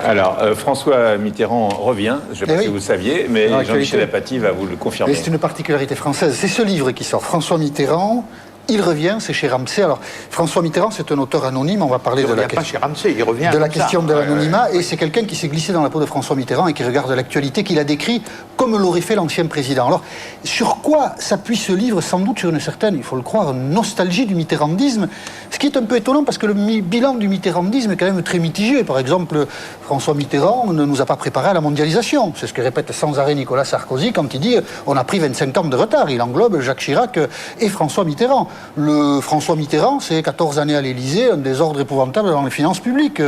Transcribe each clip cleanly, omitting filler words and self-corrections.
Alors, François Mitterrand revient, je ne sais pas si vous le saviez, mais Jean-Michel Apathy va vous le confirmer. C'est une particularité française. C'est ce livre qui sort, François Mitterrand. Il revient, c'est chez Ramsay. Alors, François Mitterrand, c'est un auteur anonyme. On va parler de la question. Il revient de la question de l'anonymat. Et c'est quelqu'un qui s'est glissé dans la peau de François Mitterrand et qui regarde l'actualité, qu'il a décrit comme l'aurait fait l'ancien président. Alors, sur quoi s'appuie ce livre? Sans doute sur une certaine, il faut le croire, nostalgie du mitterrandisme. Ce qui est un peu étonnant parce que le bilan du mitterrandisme est quand même très mitigé. Par exemple, François Mitterrand ne nous a pas préparé à la mondialisation. C'est ce que répète sans arrêt Nicolas Sarkozy quand il dit on a pris 25 ans de retard. Il englobe Jacques Chirac et François Mitterrand. Le François Mitterrand, c'est 14 années à l'Élysée, un désordre épouvantable dans les finances publiques.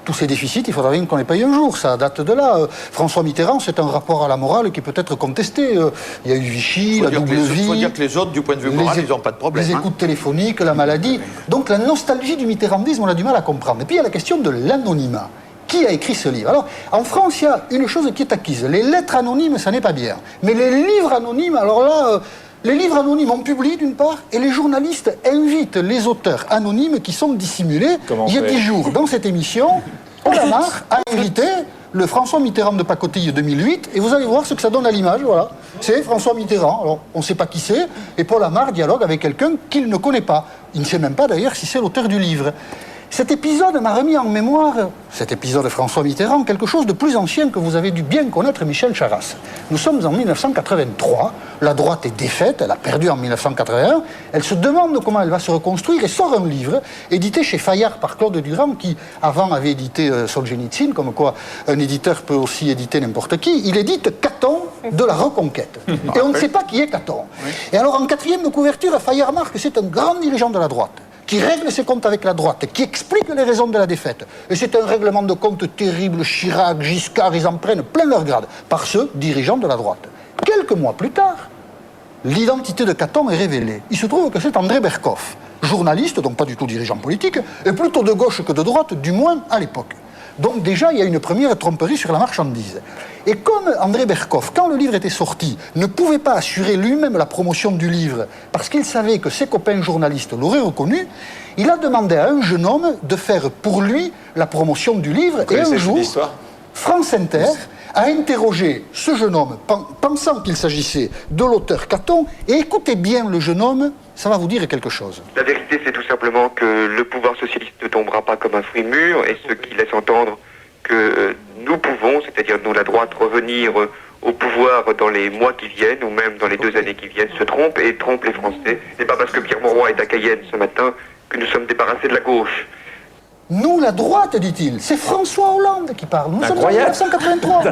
Tous ces déficits, il faudra bien qu'on les paye un jour, ça date de là. François Mitterrand, c'est un rapport à la morale qui peut être contesté. Il y a eu Vichy, la double vie. Il faut dire que les autres, du point de vue moral, ils n'ont pas de problème. Les écoutes téléphoniques, la maladie. Donc la nostalgie du mitterrandisme, on a du mal à comprendre. Et puis il y a la question de l'anonymat. Qui a écrit ce livre? Alors, en France, il y a une chose qui est acquise. Les lettres anonymes, ça n'est pas bien. Mais les livres anonymes, alors là... les livres anonymes, on publie d'une part, et les journalistes invitent les auteurs anonymes qui sont dissimulés. Il y a 10 jours, dans cette émission, Paul Amar a invité le François Mitterrand de Pacotille 2008, et vous allez voir ce que ça donne à l'image, voilà. C'est François Mitterrand, alors on ne sait pas qui c'est, et Paul Amar dialogue avec quelqu'un qu'il ne connaît pas. Il ne sait même pas d'ailleurs si c'est l'auteur du livre. Cet épisode m'a remis en mémoire, cet épisode de François Mitterrand, quelque chose de plus ancien que vous avez dû bien connaître, Michel Charasse. Nous sommes en 1983, la droite est défaite, elle a perdu en 1981, elle se demande comment elle va se reconstruire et sort un livre, édité chez Fayard par Claude Durand, qui avant avait édité Solzhenitsyn, comme quoi un éditeur peut aussi éditer n'importe qui. Il édite Caton de la Reconquête. Et on ne sait pas qui est Caton. Et alors en quatrième de couverture, Fayard marque que c'est un grand dirigeant de la droite, qui règle ses comptes avec la droite, qui explique les raisons de la défaite. Et c'est un règlement de compte terrible. Chirac, Giscard, ils en prennent plein leur grade, par ceux dirigeants de la droite. Quelques mois plus tard, l'identité de Caton est révélée. Il se trouve que c'est André Berkoff, journaliste, donc pas du tout dirigeant politique, et plutôt de gauche que de droite, du moins à l'époque. Donc déjà, il y a une première tromperie sur la marchandise. Et comme André Berkoff, quand le livre était sorti, ne pouvait pas assurer lui-même la promotion du livre, parce qu'il savait que ses copains journalistes l'auraient reconnu, il a demandé à un jeune homme de faire pour lui la promotion du livre. Et un jour, France Inter a interrogé ce jeune homme, pensant qu'il s'agissait de l'auteur Caton, et écoutez bien le jeune homme, ça va vous dire quelque chose. La vérité, c'est tout simplement que le pouvoir socialiste ne tombera pas comme un fruit mûr, et ce qui laisse entendre que nous pouvons, c'est-à-dire nous la droite, revenir au pouvoir dans les mois qui viennent, ou même dans les 2 années qui viennent, se trompe et trompe les Français. C'est pas parce que Pierre Mauroy est à Cayenne ce matin que nous sommes débarrassés de la gauche. Nous, la droite, dit-il. C'est François Hollande qui parle. Nous sommes en 1983.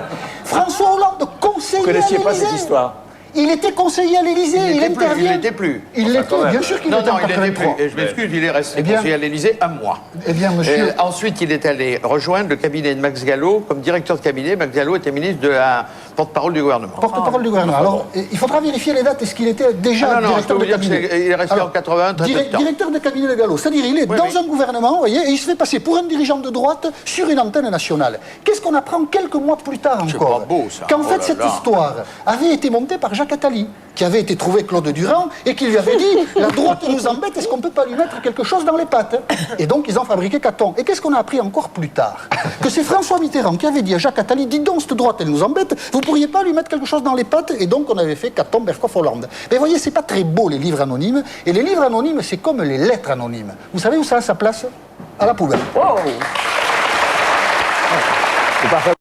François Hollande, conseiller à l'Élysée. Vous ne connaissiez pas cette histoire? Il était conseiller à l'Élysée, il intervient. Il n'était plus. Il l'était, bien sûr qu'il était en 83. Et je m'excuse, il est resté conseiller à l'Élysée un mois. Eh bien, monsieur... ensuite, il est allé rejoindre le cabinet de Max Gallo comme directeur de cabinet. Max Gallo était ministre de la porte-parole du gouvernement. Porte-parole du gouvernement. Alors, il faudra vérifier les dates. Est-ce qu'il était déjà directeur de cabinet? Il est resté en 80, très peu de temps. Directeur de cabinet de Gallo. C'est-à-dire, il est dans un gouvernement, vous voyez, et il se fait passer pour un dirigeant de droite sur une antenne nationale. Qu'est-ce qu'on apprend quelques mois plus tard encore? C'est pas beau, ça. Qu'en fait, cette histoire avait été montée par Jacques Attali, qui avait été trouvé Claude Durand et qui lui avait dit la droite nous embête, est-ce qu'on peut pas lui mettre quelque chose dans les pattes? Et donc ils ont fabriqué Caton. Et qu'est-ce qu'on a appris encore plus tard? Que c'est François Mitterrand qui avait dit à Jacques Attali, dis donc cette droite elle nous embête, vous pourriez pas lui mettre quelque chose dans les pattes? Et donc on avait fait Caton, Berkoff, Hollande. Mais vous voyez, c'est pas très beau les livres anonymes, et les livres anonymes c'est comme les lettres anonymes. Vous savez où ça a sa place? À la poubelle. Wow. C'est parfait.